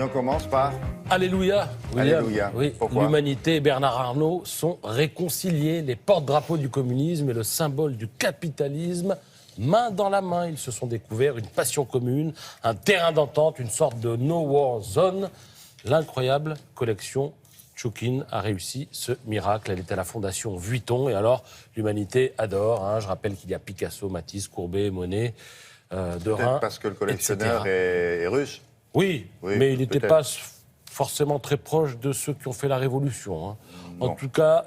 on commence par... Alléluia, William. Alléluia. Oui, Pourquoi ? l'humanité et Bernard Arnault sont réconciliés, les porte-drapeaux du communisme et le symbole du capitalisme. Main dans la main, ils se sont découverts une passion commune, un terrain d'entente, une sorte de no-war zone. L'incroyable collection Choukin a réussi ce miracle. Elle est à la fondation Vuitton et alors l'humanité adore. Je rappelle qu'il y a Picasso, Matisse, Courbet, Monet, Derain, Peut-être parce que le collectionneur est russe. Oui, mais il n'était pas forcément très proche de ceux qui ont fait la Révolution. En tout cas,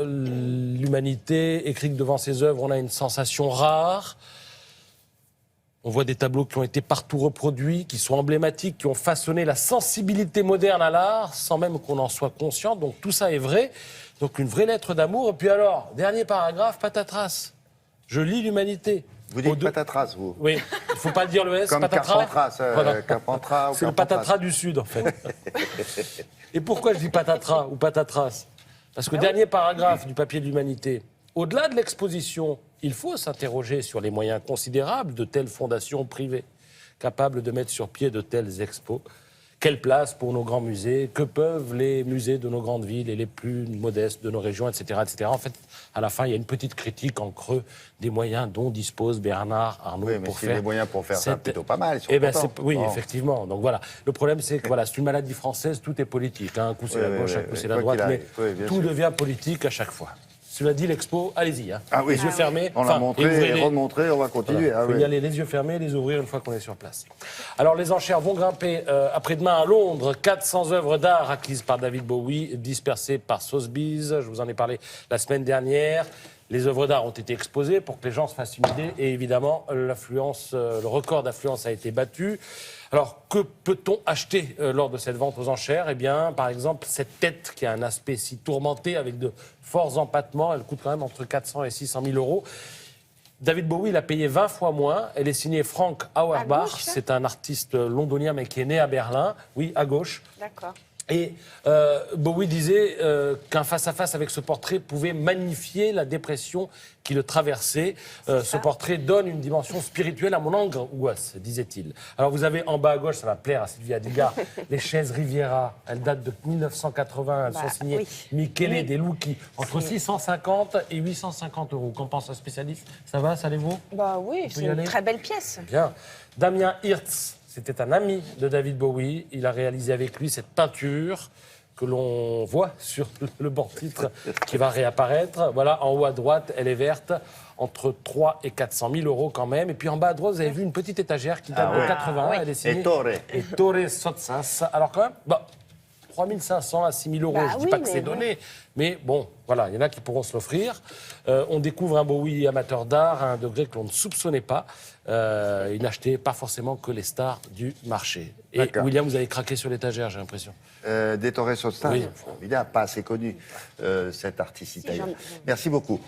l'humanité écrit que devant ses œuvres, on a une sensation rare. On voit des tableaux qui ont été partout reproduits, qui sont emblématiques, qui ont façonné la sensibilité moderne à l'art, sans même qu'on en soit conscient. Donc tout ça est vrai. Donc une vraie lettre d'amour. Et puis alors, dernier paragraphe, patatras. Je lis l'humanité. Vous dites patatras, vous ? Oui, il ne faut pas dire le S, comme patatras. Carpentras, C'est le patatras du Sud, en fait. Et pourquoi je dis patatras ou patatras ? Parce que dernier paragraphe du papier de l'humanité, au-delà de l'exposition, il faut s'interroger sur les moyens considérables de telles fondations privées, capables de mettre sur pied de telles expos. Quelle place pour nos grands musées ? Que peuvent les musées de nos grandes villes et les plus modestes de nos régions, etc., etc. En fait, à la fin, il y a une petite critique en creux des moyens dont dispose Bernard Arnault pour faire... les moyens pour faire ça, plutôt pas mal. Oui, effectivement. Donc voilà. Le problème, c'est que c'est une maladie française, tout est politique. Un coup, c'est la gauche, un coup, c'est la droite, mais tout devient politique à chaque fois. Cela dit, l'expo, allez-y. Les yeux fermés. On l'a montré et remontré, on va continuer. Voilà. Il faut y aller les yeux fermés, les ouvrir une fois qu'on est sur place. Alors, les enchères vont grimper après-demain à Londres. 400 œuvres d'art acquises par David Bowie, dispersées par Sotheby's. Je vous en ai parlé la semaine dernière. Les œuvres d'art ont été exposées pour que les gens se fassent une idée. Et évidemment, le record d'affluence a été battu. Alors, que peut-on acheter lors de cette vente aux enchères ? Eh bien, par exemple, cette tête qui a un aspect si tourmenté avec de forts empattements, elle coûte quand même entre 400 et 600 000 euros. David Bowie l'a payé 20 fois moins. Elle est signée Frank Auerbach. C'est un artiste londonien, mais qui est né à Berlin. Oui, à gauche. D'accord. Et Bowie disait qu'un face-à-face avec ce portrait pouvait magnifier la dépression qui le traversait. Ce portrait donne une dimension spirituelle à mon angoisse, disait-il. Alors vous avez en bas à gauche, ça va plaire à Sylvie Adiga, les chaises Riviera. Elles datent de 1980, elles sont signées Michele De Lucchi, entre 650 et 850 euros. Qu'en pense un spécialiste ? Ça va, ça les vaut ? Oui, c'est une très belle pièce. Bien. Damien Hirtz. C'était un ami de David Bowie. Il a réalisé avec lui cette peinture que l'on voit sur le bord-titre qui va réapparaître. Voilà, en haut à droite, elle est verte, entre 3 et 400 000 euros quand même. Et puis en bas à droite, vous avez vu une petite étagère qui date de 80. Elle est signée Ettore Sottsass. Alors quand même, 3 500 à 6 000 euros. Je ne dis pas que c'est donné, mais bon, voilà, il y en a qui pourront se l'offrir. On découvre un Bowie amateur d'art à un degré que l'on ne soupçonnait pas. Il n'achetait pas forcément que les stars du marché. Et William, vous avez craqué sur l'étagère, j'ai l'impression. Ettore Sottsass, oui. évidemment, pas assez connu, cet artiste italien. Merci beaucoup.